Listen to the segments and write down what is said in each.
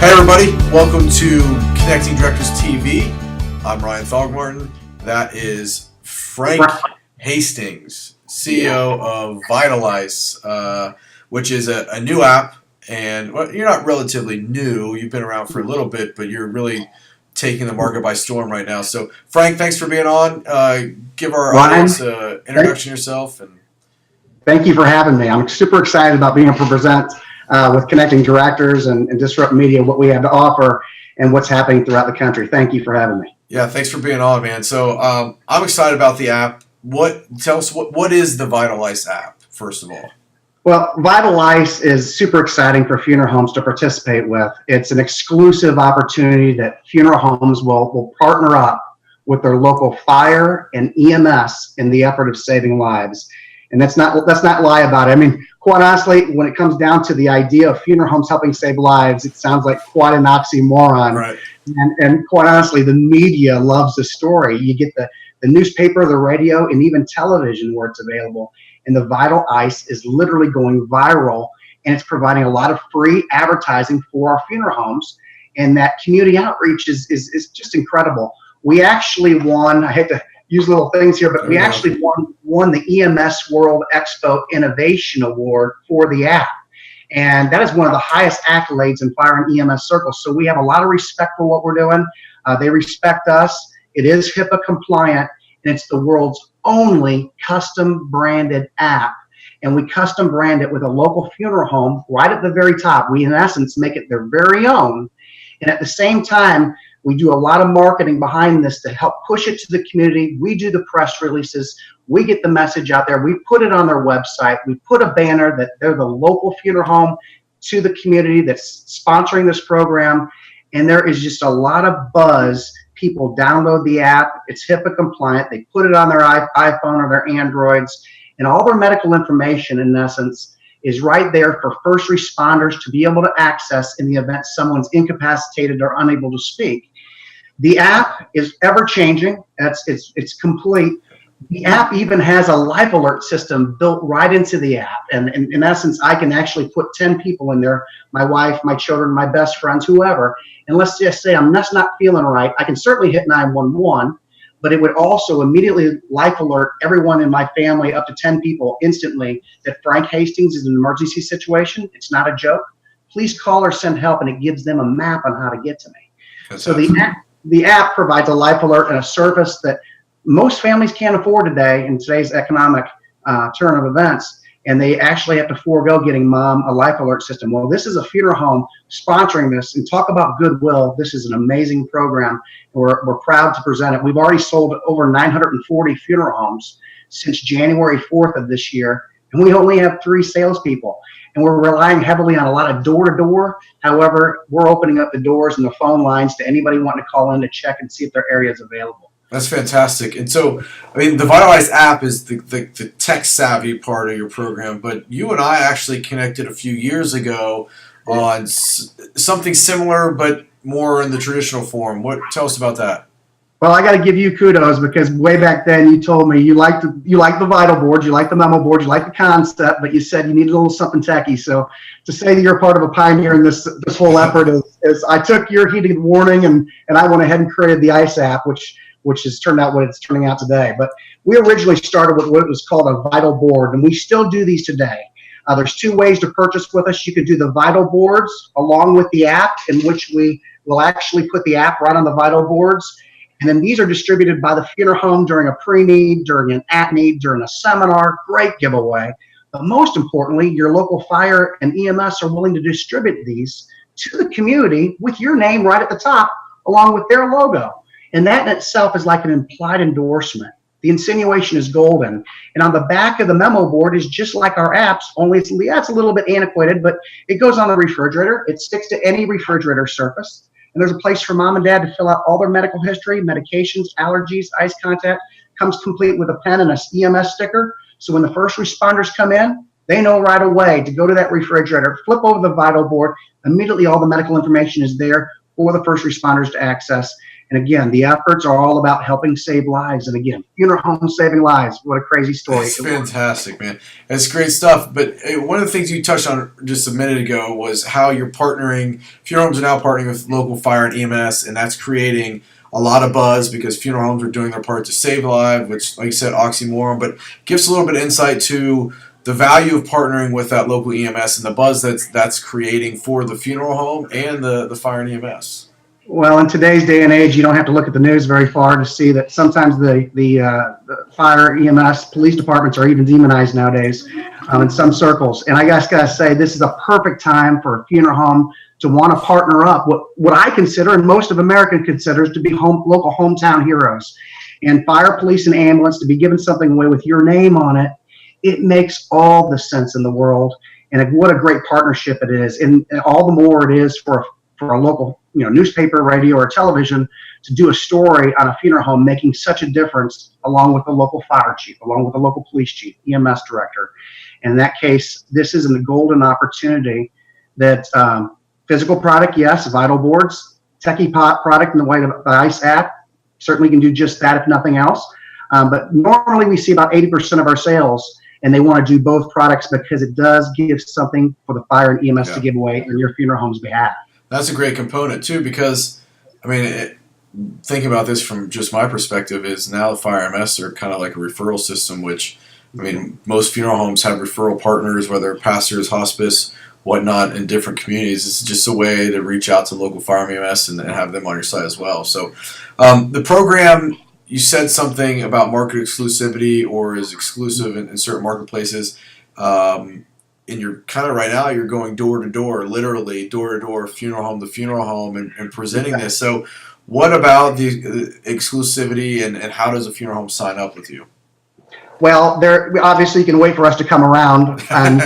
Hey everybody, welcome to Connecting Directors TV. I'm Ryan Thalgmartin. That is Frank Hastings, CEO of Vitalice, which is a new app. And well, you're not relatively new. You've been around for a little bit, but you're really taking the market by storm right now. So, Frank, thanks for being on. Give our audience an introduction yourself. Thank you for having me. I'm super excited about being able to present with Connecting Directors and Disrupt Media, what we have to offer and what's happening throughout the country. Thank you for having me. Yeah, thanks for being on, man. So I'm excited about the app. Tell us what is the Vitalice app, first of all? Well, Vitalice is super exciting for funeral homes to participate with. It's an exclusive opportunity that funeral homes will partner up with their local fire and EMS in the effort of saving lives. And let's not lie about it. I mean, quite honestly, when it comes down to the idea of funeral homes helping save lives, it sounds like quite an oxymoron. Right. And quite honestly, the media loves the story. You get the newspaper, the radio, and even television where it's available. And the Vitalice is literally going viral, and it's providing a lot of free advertising for our funeral homes. And that community outreach is just incredible. We actually won, I hate to use little things here, but we actually won the EMS World Expo Innovation Award for the app. And that is one of the highest accolades in fire and EMS circles. So we have a lot of respect for what we're doing. They respect us. It is HIPAA compliant, and it's the world's only custom branded app. And we custom brand it with a local funeral home right at the very top. We, in essence, make it their very own. And at the same time, we do a lot of marketing behind this to help push it to the community. We do the press releases. We get the message out there. We put it on their website. We put a banner that they're the local funeral home to the community that's sponsoring this program. And there is just a lot of buzz. People download the app. It's HIPAA compliant. They put it on their iPhone or their Androids. And all their medical information, in essence, is right there for first responders to be able to access in the event someone's incapacitated or unable to speak. The app is ever changing. It's complete. The app even has a life alert system built right into the app. And in essence, I can actually put 10 people in there, my wife, my children, my best friends, whoever. And let's just say I'm just not feeling right. I can certainly hit 911, but it would also immediately life alert everyone in my family, up to 10 people instantly, that Frank Hastings is in an emergency situation. It's not a joke. Please call or send help, and it gives them a map on how to get to me. So the app provides a life alert and a service that most families can't afford today in today's economic turn of events, and they actually have to forego getting mom a life alert system. Well, this is a funeral home sponsoring this, and talk about goodwill. This is an amazing program. We're proud to present it. We've already sold over 940 funeral homes since January 4th of this year, and we only have 3 salespeople. And we're relying heavily on a lot of door-to-door. However, we're opening up the doors and the phone lines to anybody wanting to call in to check and see if their area is available. That's fantastic. And so, I mean, the Vitalice app is the tech-savvy part of your program, but you and I actually connected a few years ago on something similar, but more in the traditional form. Tell us about that. Well, I got to give you kudos, because way back then you told me you liked the Vital board, you liked the memo board, you liked the concept, but you said you needed a little something techy. So to say that you're part of a pioneer in this whole effort is I took your heated warning and I went ahead and created the ICE app, which has turned out what it's turning out today. But we originally started with what was called a Vital board, and we still do these today. There's 2 ways to purchase with us. You can do the Vital boards along with the app, in which we will actually put the app right on the Vital boards. And then these are distributed by the funeral home during a pre-need, during an at-need, during a seminar. Great giveaway. But most importantly, your local fire and EMS are willing to distribute these to the community with your name right at the top, along with their logo. And that in itself is like an implied endorsement. The insinuation is golden. And on the back of the memo board is just like our apps, only it's a little bit antiquated, but it goes on the refrigerator. It sticks to any refrigerator surface. And there's a place for mom and dad to fill out all their medical history, medications, allergies, ice contact. Comes complete with a pen and a EMS sticker. So when the first responders come in, they know right away to go to that refrigerator, flip over the Vital board. Immediately all the medical information is there for the first responders to access. And again, the efforts are all about helping save lives. And again, funeral homes saving lives. What a crazy story. It's fantastic, man. It's great stuff. But one of the things you touched on just a minute ago was how you're partnering. Funeral homes are now partnering with local fire and EMS, and that's creating a lot of buzz because funeral homes are doing their part to save a life, which, like you said, oxymoron. But give us a little bit of insight to the value of partnering with that local EMS and the buzz that's creating for the funeral home and the fire and EMS. Well, in today's day and age, you don't have to look at the news very far to see that sometimes the fire, EMS, police departments are even demonized nowadays in some circles. And I gotta say, this is a perfect time for a funeral home to want to partner up what I consider and most of America considers to be local hometown heroes. And fire, police, and ambulance, to be given something away with your name on it, it makes all the sense in the world. And what a great partnership it is. And all the more it is for a local newspaper, radio, or television to do a story on a funeral home making such a difference, along with the local fire chief, along with the local police chief, EMS director. In that case, this is a golden opportunity that physical product, yes, vital boards, techie product in the way of the ICE app, certainly can do just that if nothing else. But normally we see about 80% of our sales, and they want to do both products because it does give something for the fire and EMS to give away on your funeral home's behalf. That's a great component too, because I mean, thinking about this from just my perspective is now the fire EMS are kind of like a referral system, which I mean, most funeral homes have referral partners, whether pastors, hospice, whatnot, in different communities. It's just a way to reach out to local fire and EMS and have them on your site as well. So the program, you said something about market exclusivity or is exclusive in certain marketplaces. And you're kind of right now, you're going door to door, literally door to door, funeral home to funeral home, and presenting this. So, what about the exclusivity, and how does a funeral home sign up with you? Well, obviously you can wait for us to come around, and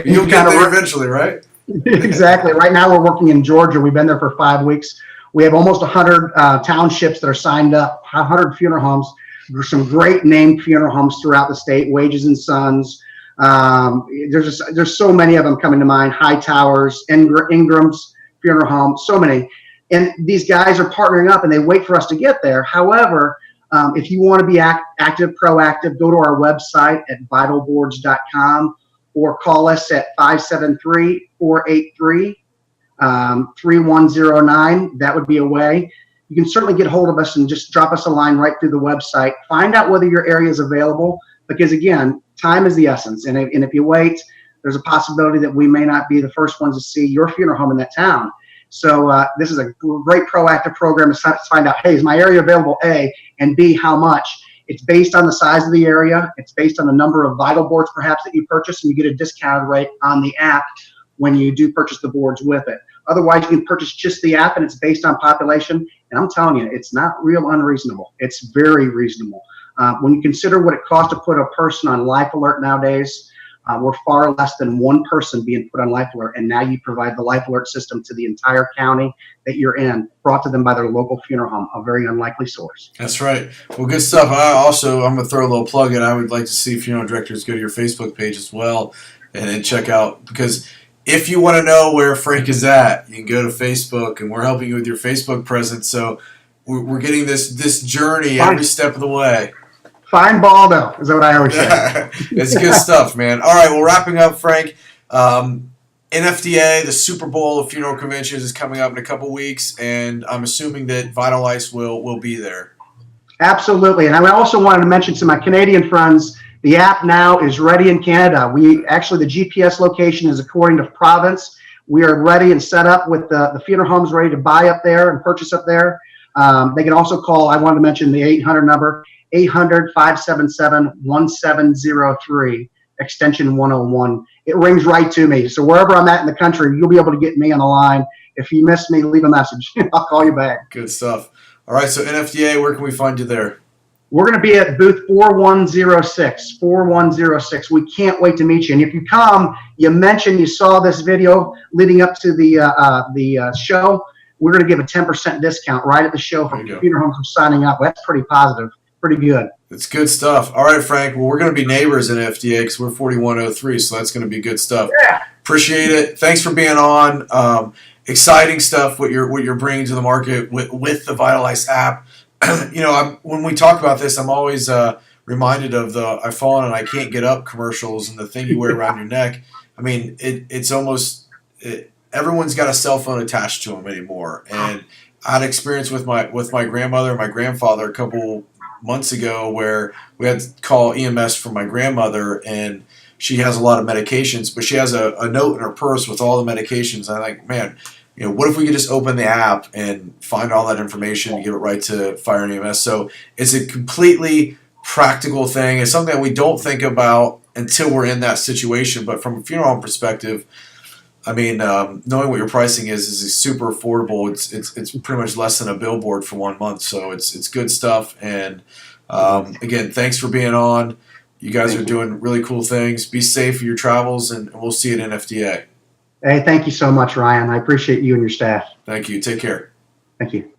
you'll get there eventually, right? Exactly. Right now, we're working in Georgia. We've been there for 5 weeks. We have almost 100 townships that are signed up, 100 funeral homes. There's some great named funeral homes throughout the state, Wages and Sons. There's so many of them coming to mind. Hightowers, Ingram's Funeral Home, so many. And these guys are partnering up and they wait for us to get there. However, if you want to be active, proactive, go to our website at vitalboards.com or call us at 573-483-3109. That would be a way. You can certainly get a hold of us and just drop us a line right through the website. Find out whether your area is available, because again, time is the essence. And if you wait, there's a possibility that we may not be the first ones to see your funeral home in that town. So this is a great proactive program to find out, hey, is my area available, A, and B, how much? It's based on the size of the area. It's based on the number of vital boards perhaps that you purchase, and you get a discounted rate on the app when you do purchase the boards with it. Otherwise, you can purchase just the app, and it's based on population. And I'm telling you, it's not real unreasonable. It's very reasonable. When you consider what it costs to put a person on Life Alert nowadays, we're far less than one person being put on Life Alert, and now you provide the Life Alert system to the entire county that you're in, brought to them by their local funeral home, a very unlikely source. That's right. Well, good stuff. I'm going to throw a little plug in. I would like to see funeral directors go to your Facebook page as well and check out, because if you want to know where Frank is at, you can go to Facebook, and we're helping you with your Facebook presence. So we're getting this journey every step of the way. Find Baldo, is what I always say. It's good stuff, man. All right, well, wrapping up, Frank. NFDA, the Super Bowl of funeral conventions, is coming up in a couple weeks, and I'm assuming that Vital ICE will be there. Absolutely, and I also wanted to mention to my Canadian friends, the app now is ready in Canada. The GPS location is according to province. We are ready and set up with the funeral homes ready to buy up there and purchase up there. They can also call, I wanted to mention the 800 number, 800-577-1703, extension 101. It rings right to me. So wherever I'm at in the country, you'll be able to get me on the line. If you miss me, leave a message. I'll call you back. Good stuff. All right, so NFDA, where can we find you there? We're going to be at booth 4106. We can't wait to meet you. And if you come, you mentioned you saw this video leading up to the show, we're going to give a 10% discount right at the show for funeral homes who are signing up. That's pretty positive. Pretty good. It's good stuff. All right, Frank. Well, we're going to be neighbors in FDA because we're 4103, so that's going to be good stuff. Yeah. Appreciate it. Thanks for being on. exciting stuff what you're bringing to the market with the Vitalize app. When we talk about this, I'm always reminded of the "I've fallen and I can't get up" commercials and the thing you wear around your neck. I mean, it's almost everyone's got a cell phone attached to them anymore. And I had experience with my grandmother and my grandfather a couple months ago where we had to call EMS for my grandmother, and she has a lot of medications, but she has a note in her purse with all the medications. And I'm like, man, what if we could just open the app and find all that information and give it right to fire and EMS? So it's a completely practical thing. It's something that we don't think about until we're in that situation. But from a funeral home perspective, I mean, knowing what your pricing is super affordable. It's pretty much less than a billboard for 1 month, so it's good stuff. And again, thanks for being on. You guys are doing really cool things. Be safe for your travels, and we'll see you at NFDA. Hey, thank you so much, Ryan. I appreciate you and your staff. Thank you. Take care. Thank you.